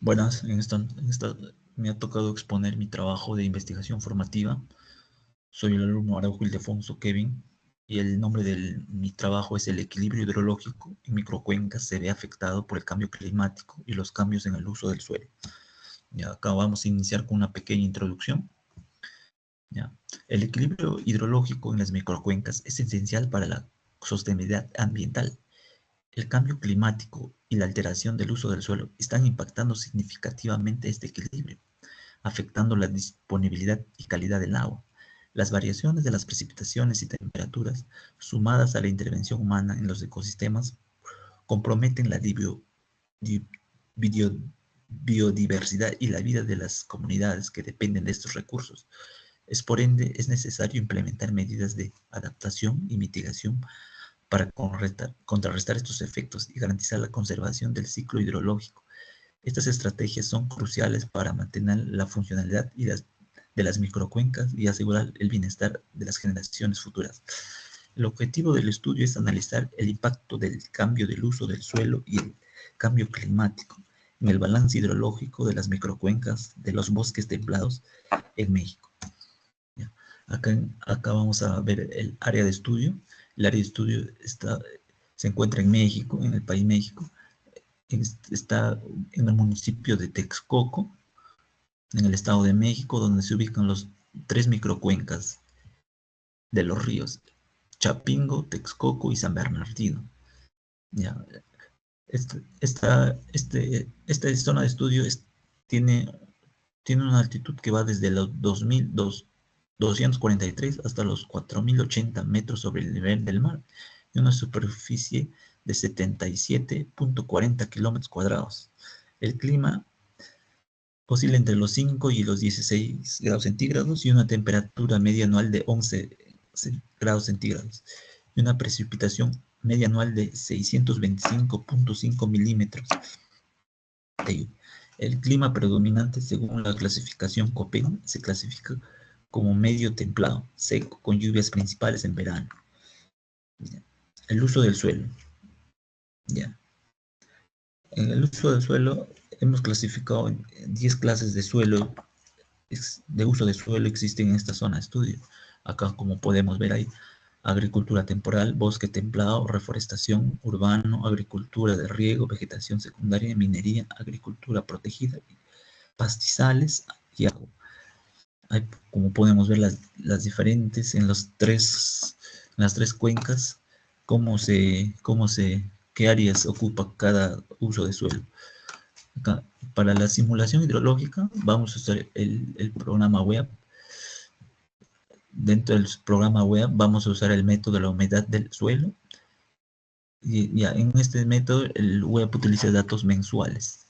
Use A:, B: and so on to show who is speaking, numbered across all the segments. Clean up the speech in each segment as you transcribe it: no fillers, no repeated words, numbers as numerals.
A: Buenas, en esta me ha tocado exponer mi trabajo de investigación formativa. Soy el alumno Araujo Ildefonso Kevin y el nombre de mi trabajo es: el equilibrio hidrológico en microcuencas se ve afectado por el cambio climático y los cambios en el uso del suelo. Ya, acá vamos a iniciar con una pequeña introducción. Ya. El equilibrio hidrológico en las microcuencas es esencial para la sostenibilidad ambiental. El cambio climático y la alteración del uso del suelo están impactando significativamente este equilibrio, afectando la disponibilidad y calidad del agua. Las variaciones de las precipitaciones y temperaturas, sumadas a la intervención humana en los ecosistemas, comprometen la biodiversidad y la vida de las comunidades que dependen de estos recursos. Es por ende, es necesario implementar medidas de adaptación y mitigación para contrarrestar estos efectos y garantizar la conservación del ciclo hidrológico. Estas estrategias son cruciales para mantener la funcionalidad de las microcuencas y asegurar el bienestar de las generaciones futuras. El objetivo del estudio es analizar el impacto del cambio del uso del suelo y el cambio climático en el balance hidrológico de las microcuencas de los bosques templados en México. Acá vamos a ver el área de estudio. El área de estudio se encuentra en México, en el país México. Está en el municipio de Texcoco, en el Estado de México, donde se ubican los tres microcuencas de los ríos: Chapingo, Texcoco y San Bernardino. Ya, esta zona de estudio tiene, tiene una altitud que va desde los 2.243 hasta los 4.080 metros sobre el nivel del mar, y una superficie de 77.40 kilómetros cuadrados. El clima oscila entre los 5 y los 16 grados centígrados y una temperatura media anual de 11 grados centígrados y una precipitación media anual de 625.5 milímetros. El clima predominante, según la clasificación Köppen, se clasifica como medio templado, seco, con lluvias principales en verano. El uso del suelo. Ya. En el uso del suelo hemos clasificado en 10 clases de suelo, de uso de suelo existen en esta zona de estudio. Acá, como podemos ver, hay agricultura temporal, bosque templado, reforestación, urbano, agricultura de riego, vegetación secundaria, minería, agricultura protegida, pastizales y agua. Hay, como podemos ver, las diferentes en las tres cuencas, qué áreas ocupa cada uso de suelo. Acá, para la simulación hidrológica vamos a usar el programa web. Dentro del programa web vamos a usar el método de la humedad del suelo. Y ya, en este método el web utiliza datos mensuales,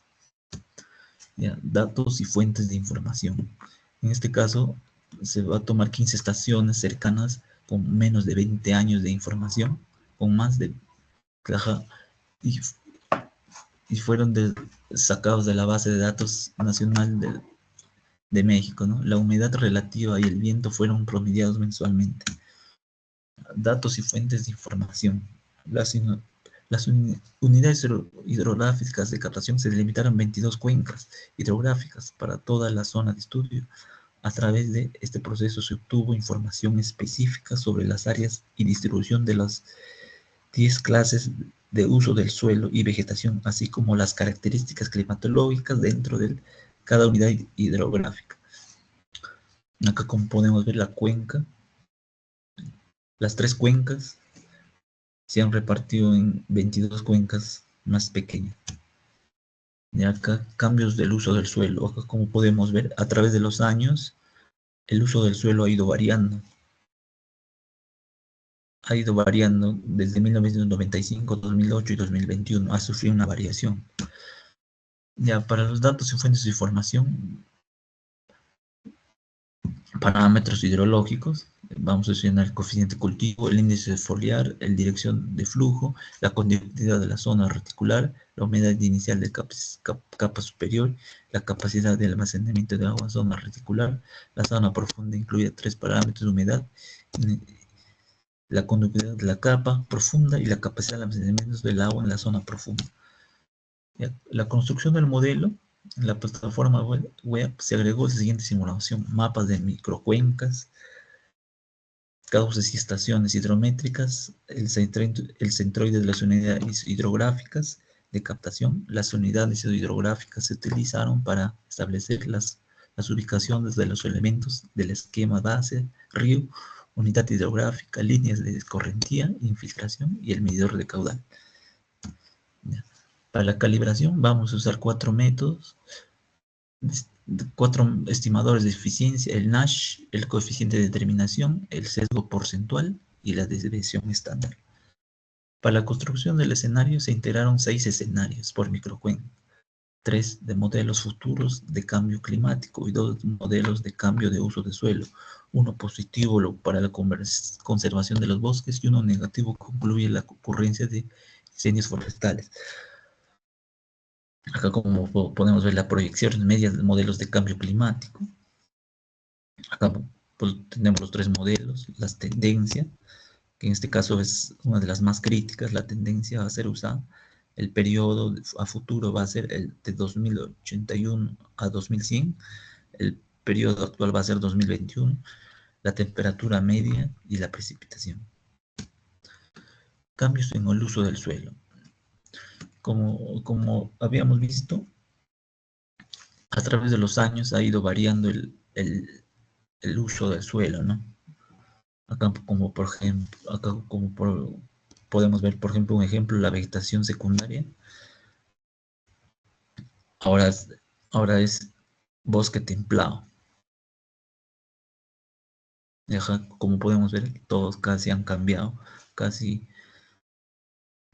A: ya, datos y fuentes de información. En este caso se va a tomar 15 estaciones cercanas con menos de 20 años de información, con más de caja, y fueron sacados de la base de datos nacional de México, ¿no? La humedad relativa y el viento fueron promediados mensualmente. Datos y fuentes de información. Las unidades hidrográficas de captación se delimitaron 22 cuencas hidrográficas para toda la zona de estudio. A través de este proceso se obtuvo información específica sobre las áreas y distribución de las 10 clases de uso del suelo y vegetación, así como las características climatológicas dentro de cada unidad hidrográfica. Acá, como podemos ver, la cuenca, las tres cuencas se han repartido en 22 cuencas más pequeñas. Y acá, cambios del uso del suelo. Acá, como podemos ver, a través de los años, el uso del suelo ha ido variando. Ha ido variando desde 1995, 2008 y 2021. Ha sufrido una variación. Ya, para los datos y fuentes de información, parámetros hidrológicos, vamos a seleccionar el coeficiente cultivo, el índice foliar, la dirección de flujo, la conductividad de la zona reticular, la humedad inicial de capa superior, la capacidad de almacenamiento de agua en zona reticular. La zona profunda incluye 3 parámetros de humedad, la conductividad de la capa profunda y la capacidad de almacenamiento del agua en la zona profunda. La construcción del modelo En la plataforma web se agregó la siguiente simulación: mapas de microcuencas, cauces y estaciones hidrométricas, el centroide de las unidades hidrográficas de captación. Las unidades hidrográficas se utilizaron para establecer las ubicaciones de los elementos del esquema base, río, unidad hidrográfica, líneas de escorrentía, infiltración y el medidor de caudal. Para la calibración vamos a usar 4 métodos, 4 estimadores de eficiencia: el Nash, el coeficiente de determinación, el sesgo porcentual y la desviación estándar. Para la construcción del escenario se integraron 6 escenarios por microcuenca, 3 de modelos futuros de cambio climático y 2 modelos de cambio de uso de suelo, uno positivo para la conservación de los bosques y uno negativo que concluye la ocurrencia de incendios forestales. Acá como podemos ver la proyección media de modelos de cambio climático. Acá pues, tenemos los 3 modelos, las tendencias, que en este caso es una de las más críticas. La tendencia va a ser usada, el periodo a futuro va a ser el de 2081 a 2100, el periodo actual va a ser 2021, la temperatura media y la precipitación. Cambios en el uso del suelo. Como habíamos visto, a través de los años ha ido variando el uso del suelo, ¿no? Acá como por ejemplo, podemos ver, por ejemplo, un ejemplo: la vegetación secundaria. Ahora es, ahora es bosque templado. Como podemos ver, todos casi han cambiado, casi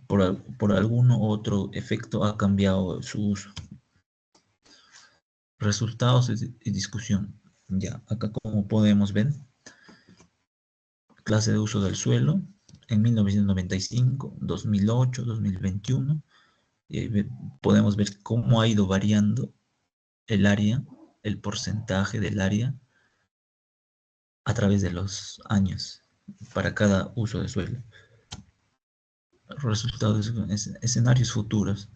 A: por algún otro efecto ha cambiado su uso. Resultados y discusión. Ya, acá como podemos ver, clase de uso del suelo en 1995, 2008, 2021. Y podemos ver cómo ha ido variando el área, el porcentaje del área a través de los años para cada uso de suelo. Resultados, escenarios futuros.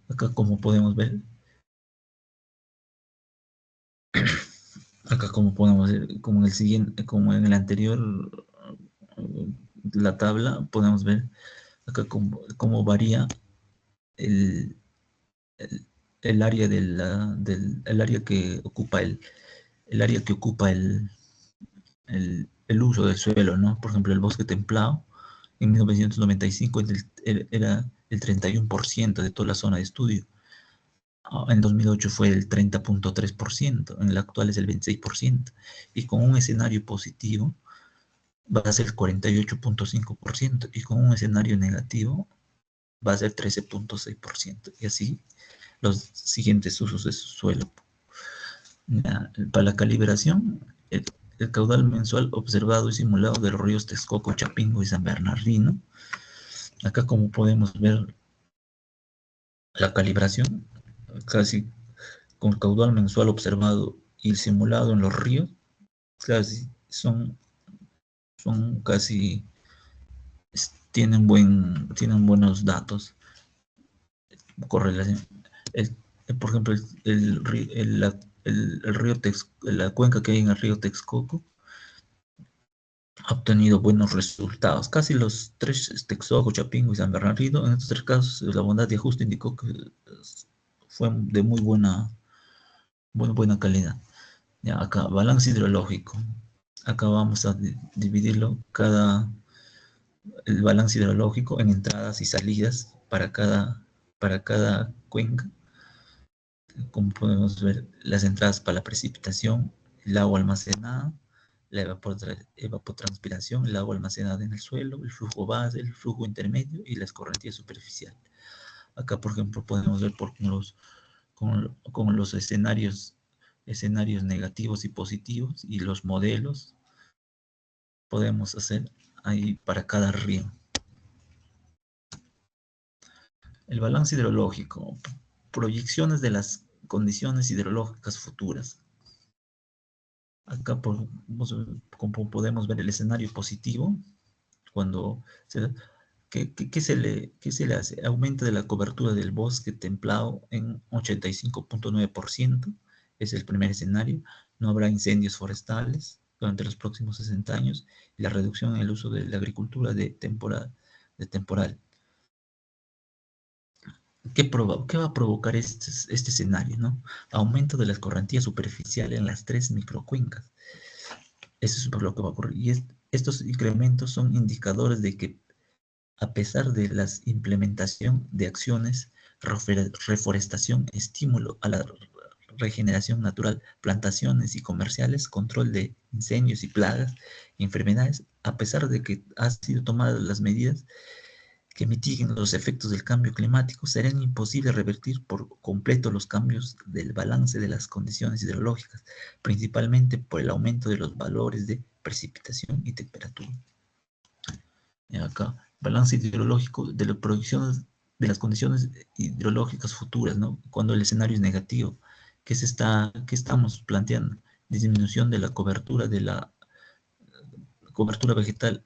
A: Acá como podemos ver, como en el siguiente, como en el anterior, la tabla, podemos ver acá cómo varía el, el área el área que ocupa el área que ocupa el uso del suelo, ¿no? Por ejemplo, el bosque templado en 1995 era el 31% de toda la zona de estudio. En 2008 fue el 30.3%, en el actual es el 26%, y con un escenario positivo va a ser el 48.5%, y con un escenario negativo va a ser 13.6%, y así los siguientes usos de su suelo. Para la calibración, el caudal mensual observado y simulado de los ríos Texcoco, Chapingo y San Bernardino. Acá como podemos ver la calibración, casi con el caudal mensual observado y simulado en los ríos, casi son casi, tienen buenos datos, correlación. El, por ejemplo, el río la cuenca que hay en el río Texcoco ha obtenido buenos resultados. Casi los 3, Texcoco, Chapingo y San Bernardino, en estos 3 casos, la bondad de ajuste indicó que fue de muy buena calidad. Ya, acá, balance hidrológico. Acá vamos a dividirlo el balance hidrológico en entradas y salidas para cada cuenca. Como podemos ver, las entradas para la precipitación, el agua almacenada, la evapotranspiración, el agua almacenada en el suelo, el flujo base, el flujo intermedio y la escorrentía superficial. Acá, por ejemplo, podemos ver con los escenarios negativos y positivos y los modelos podemos hacer ahí para cada río. El balance hidrológico, proyecciones de las condiciones hidrológicas futuras. Acá como podemos ver el escenario positivo, cuando qué se le hace? Aumento de la cobertura del bosque templado en 85.9%, es el primer escenario. No habrá incendios forestales durante los próximos 60 años y la reducción en el uso de la agricultura de temporal. ¿Qué va a provocar este escenario, ¿no? Aumento de la escorrentía superficial en las tres microcuencas. Eso es lo que va a ocurrir. Y estos incrementos son indicadores de que, a pesar de la implementación de acciones, reforestación, estímulo a la regeneración natural, plantaciones y comerciales, control de incendios y plagas, enfermedades, a pesar de que han sido tomadas las medidas que mitiguen los efectos del cambio climático, será imposible revertir por completo los cambios del balance de las condiciones hidrológicas, principalmente por el aumento de los valores de precipitación y temperatura. Y acá, balance hidrológico de las producciones de las condiciones hidrológicas futuras, ¿no? Cuando el escenario es negativo, ¿qué estamos planteando? Disminución de la cobertura vegetal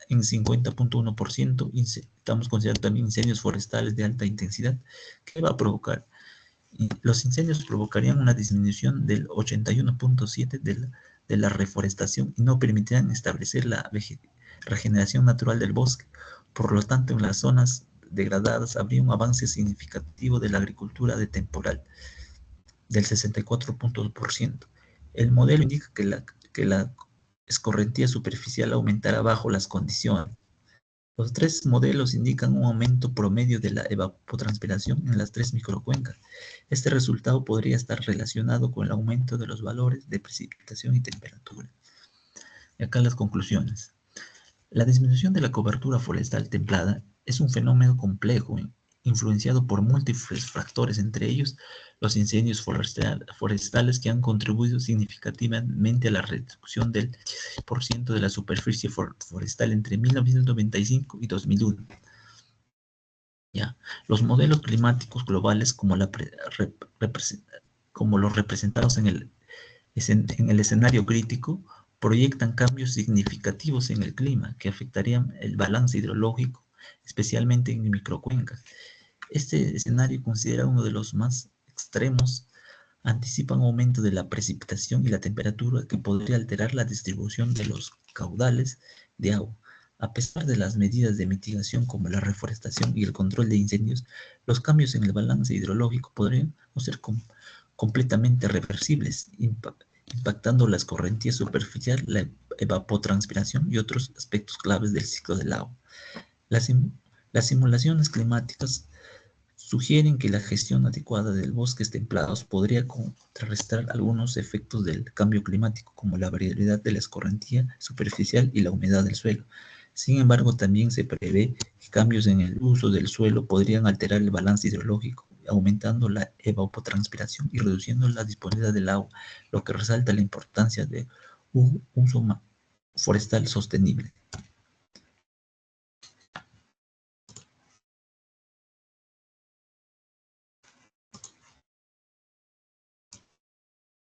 A: en 50.1%. Estamos considerando también incendios forestales de alta intensidad. ¿Qué va a provocar? Los incendios provocarían una disminución del 81.7% de la reforestación y no permitirán establecer la regeneración natural del bosque. Por lo tanto, en las zonas degradadas habría un avance significativo de la agricultura de temporal del 64%. El modelo indica que la escorrentía superficial aumentará bajo las condiciones. Los tres modelos indican un aumento promedio de la evapotranspiración en las tres microcuencas. Este resultado podría estar relacionado con el aumento de los valores de precipitación y temperatura. Y acá las conclusiones. La disminución de la cobertura forestal templada es un fenómeno complejo, influenciado por múltiples factores, entre ellos los incendios forestales que han contribuido significativamente a la reducción del 10% de la superficie forestal entre 1995 y 2001. ¿Ya? Los modelos climáticos globales, como los representados en el escenario crítico, proyectan cambios significativos en el clima que afectarían el balance hidrológico, especialmente en microcuencas. Este escenario, considerado uno de los más extremos, anticipa un aumento de la precipitación y la temperatura que podría alterar la distribución de los caudales de agua. A pesar de las medidas de mitigación como la reforestación y el control de incendios, los cambios en el balance hidrológico podrían no ser completamente reversibles, impactando la escorrentía superficial, la evapotranspiración y otros aspectos claves del ciclo del agua. Las simulaciones climáticas sugieren que la gestión adecuada de bosques templados podría contrarrestar algunos efectos del cambio climático, como la variabilidad de la escorrentía superficial y la humedad del suelo. Sin embargo, también se prevé que cambios en el uso del suelo podrían alterar el balance hidrológico, aumentando la evapotranspiración y reduciendo la disponibilidad del agua, lo que resalta la importancia de un uso forestal sostenible.